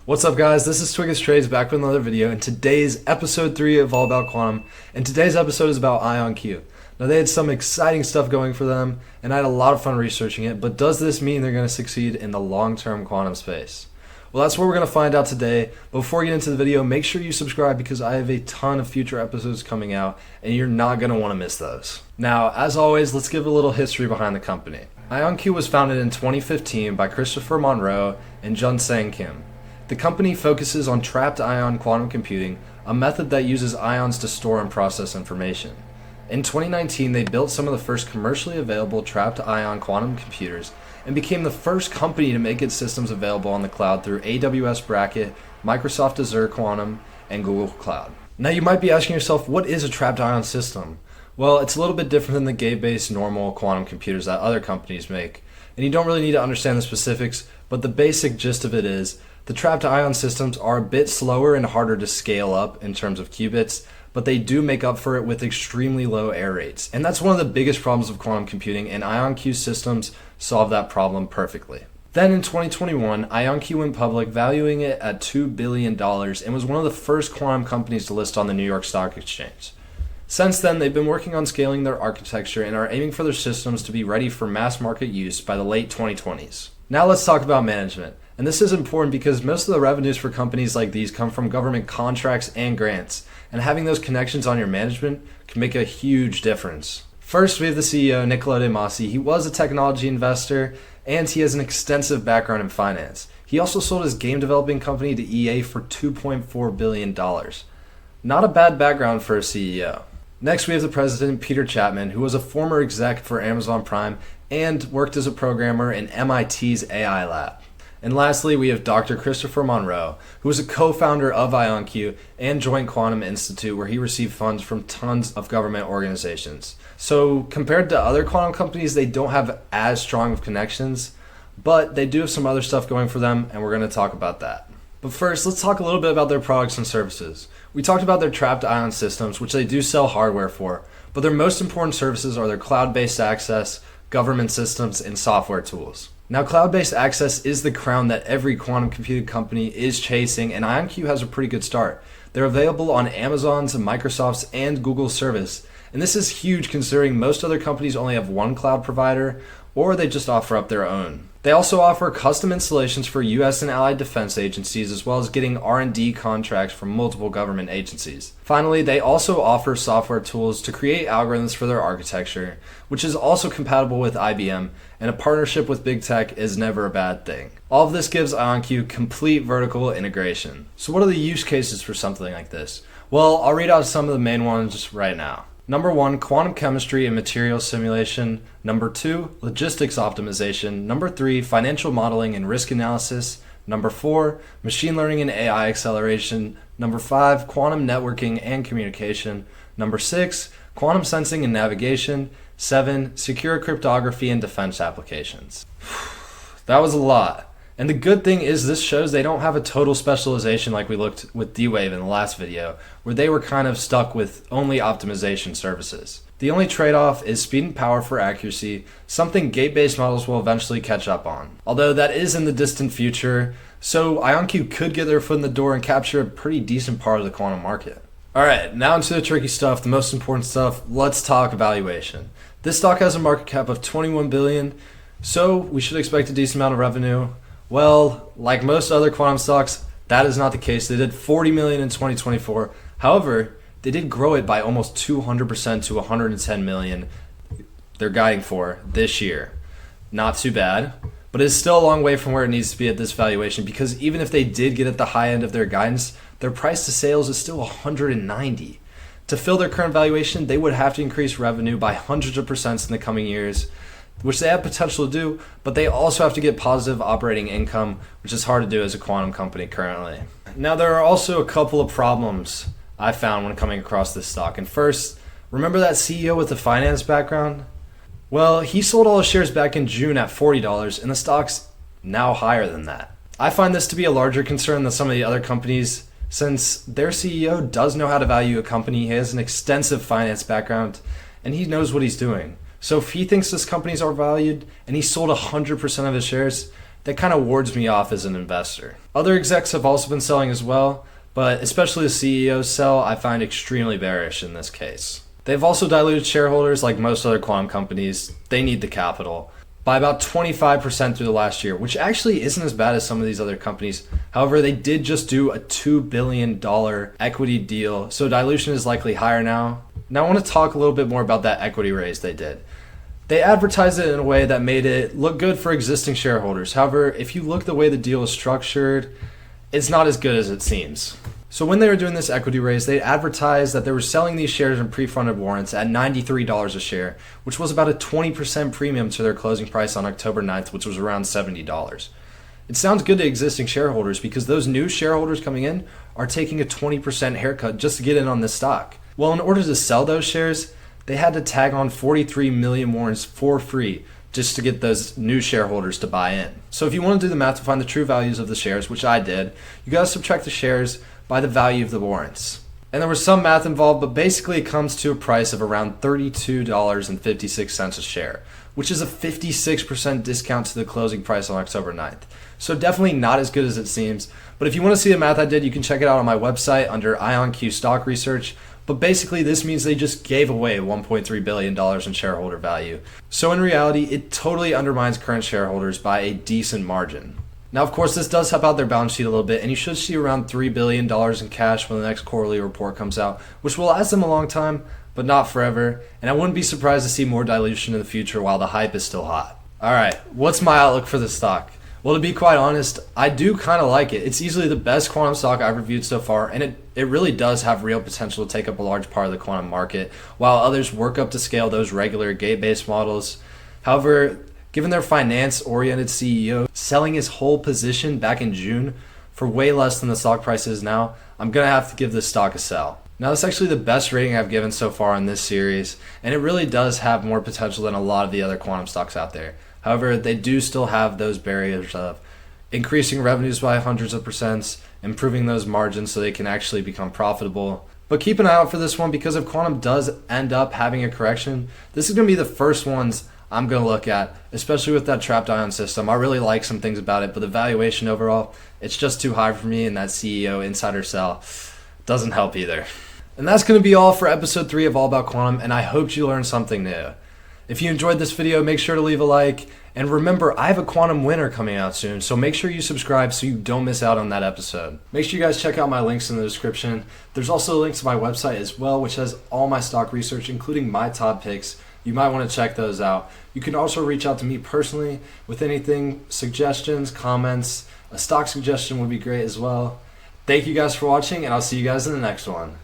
What's up, guys? This is Twiggus Trades back with another video, and today's episode 3 of All About Quantum, and today's episode is about IonQ. Now, they had some exciting stuff going for them, and I had a lot of fun researching it, but does this mean they're going to succeed in the long-term quantum space? Well, that's what we're going to find out today. But before we get into the video, make sure you subscribe because I have a ton of future episodes coming out, and you're not going to want to miss those. Now, as always, let's give a little history behind the company. IonQ was founded in 2015 by Christopher Monroe and Jun-Sang Kim. The company focuses on trapped ion quantum computing, a method that uses ions to store and process information. In 2019, they built some of the first commercially available trapped ion quantum computers and became the first company to make its systems available on the cloud through AWS Bracket, Microsoft Azure Quantum, and Google Cloud. Now, you might be asking yourself, what is a trapped ion system? Well, it's a little bit different than the gate-based normal quantum computers that other companies make, and you don't really need to understand the specifics, but the basic gist of it is the trapped ion systems are a bit slower and harder to scale up in terms of qubits, but they do make up for it with extremely low error rates. And that's one of the biggest problems of quantum computing, and IonQ systems solve that problem perfectly. Then in 2021, IonQ went public, valuing it at $2 billion, and was one of the first quantum companies to list on the New York Stock Exchange. Since then, they've been working on scaling their architecture and are aiming for their systems to be ready for mass market use by the late 2020s. Now let's talk about management. And this is important because most of the revenues for companies like these come from government contracts and grants, and having those connections on your management can make a huge difference. First, we have the CEO, Niccolo De Masi. He was a technology investor, and he has an extensive background in finance. He also sold his game developing company to EA for $2.4 billion. Not a bad background for a CEO. Next, we have the president, Peter Chapman, who was a former exec for Amazon Prime and worked as a programmer in MIT's AI lab. And lastly, we have Dr. Christopher Monroe, who was a co-founder of IonQ and Joint Quantum Institute, where he received funds from tons of government organizations. So compared to other quantum companies, they don't have as strong of connections, but they do have some other stuff going for them, and we're going to talk about that. But first, let's talk a little bit about their products and services. We talked about their trapped ion systems, which they do sell hardware for, but their most important services are their cloud-based access, government systems, and software tools. Now, cloud-based access is the crown that every quantum computing company is chasing, and IonQ has a pretty good start. They're available on Amazon's, Microsoft's, and Google's service, and this is huge considering most other companies only have one cloud provider, or they just offer up their own. They also offer custom installations for US and allied defense agencies, as well as getting R&D contracts from multiple government agencies. Finally, they also offer software tools to create algorithms for their architecture, which is also compatible with IBM, and a partnership with big tech is never a bad thing. All of this gives IonQ complete vertical integration. So what are the use cases for something like this? Well, I'll read out some of the main ones right now. Number 1, quantum chemistry and material simulation. Number 2, logistics optimization. Number 3, financial modeling and risk analysis. Number 4, machine learning and AI acceleration. Number 5, quantum networking and communication. Number 6, quantum sensing and navigation. 7, secure cryptography and defense applications. That was a lot. And the good thing is this shows they don't have a total specialization like we looked with D-Wave in the last video, where they were kind of stuck with only optimization services. The only trade-off is speed and power for accuracy, something gate-based models will eventually catch up on. Although that is in the distant future, so IonQ could get their foot in the door and capture a pretty decent part of the quantum market. Alright, now into the tricky stuff, the most important stuff. Let's talk valuation. This stock has a market cap of $21 billion, so we should expect a decent amount of revenue. Well, like most other quantum stocks, that is not the case. They did $40 million in 2024. However, they did grow it by almost 200% to $110 million they're guiding for this year. Not too bad, but it's still a long way from where it needs to be at this valuation, because even if they did get at the high end of their guidance, their price to sales is still 190. To fill their current valuation, they would have to increase revenue by hundreds of percents in the coming years, which they have potential to do, but they also have to get positive operating income, which is hard to do as a quantum company currently. Now, there are also a couple of problems I found when coming across this stock. And first, remember that CEO with the finance background? Well, he sold all his shares back in June at $40, and the stock's now higher than that. I find this to be a larger concern than some of the other companies, since their CEO does know how to value a company. He has an extensive finance background, and he knows what he's doing. So if he thinks this company's overvalued and he sold 100% of his shares, that kind of wards me off as an investor. Other execs have also been selling as well, but especially the CEO's sell I find extremely bearish in this case. They've also diluted shareholders like most other quantum companies. They need the capital by about 25% through the last year, which actually isn't as bad as some of these other companies. However, they did just do a $2 billion equity deal, so dilution is likely higher now. Now I want to talk a little bit more about that equity raise they did. They advertised it in a way that made it look good for existing shareholders. However, if you look the way the deal is structured, it's not as good as it seems. So when they were doing this equity raise, they advertised that they were selling these shares in pre-funded warrants at $93 a share, which was about a 20% premium to their closing price on October 9th, which was around $70. It sounds good to existing shareholders because those new shareholders coming in are taking a 20% haircut just to get in on this stock. Well, in order to sell those shares, they had to tag on 43 million warrants for free just to get those new shareholders to buy in. So if you want to do the math to find the true values of the shares, which I did, you got to subtract the shares by the value of the warrants. And there was some math involved, but basically it comes to a price of around $32.56 a share, which is a 56% discount to the closing price on October 9th. So definitely not as good as it seems. But if you want to see the math I did, you can check it out on my website under IonQ stock research. But basically this means they just gave away $1.3 billion in shareholder value. So in reality, it totally undermines current shareholders by a decent margin. Now, of course, this does help out their balance sheet a little bit, and you should see around $3 billion in cash when the next quarterly report comes out, which will last them a long time, but not forever, and I wouldn't be surprised to see more dilution in the future while the hype is still hot. Alright, what's my outlook for the stock? Well, to be quite honest, I do kind of like it. It's easily the best quantum stock I've reviewed so far, and it really does have real potential to take up a large part of the quantum market, while others work up to scale those regular gate-based models. However, given their finance-oriented CEO selling his whole position back in June for way less than the stock price is now, I'm going to have to give this stock a sell. Now, that's actually the best rating I've given so far in this series, and it really does have more potential than a lot of the other quantum stocks out there. However, they do still have those barriers of increasing revenues by hundreds of percents, improving those margins so they can actually become profitable. But keep an eye out for this one because if quantum does end up having a correction, this is going to be the first ones I'm going to look at, especially with that trapped ion system. I really like some things about it, but the valuation overall, it's just too high for me, and that CEO insider sell doesn't help either. And that's going to be all for episode 3 of All About Quantum, and I hope you learned something new. If you enjoyed this video, make sure to leave a like, and remember, I have a quantum winner coming out soon, so make sure you subscribe so you don't miss out on that episode. Make sure you guys check out my links in the description. There's also a link to my website as well, which has all my stock research, including my top picks. You might want to check those out. You can also reach out to me personally with anything, suggestions, comments. A stock suggestion would be great as well. Thank you guys for watching, and I'll see you guys in the next one.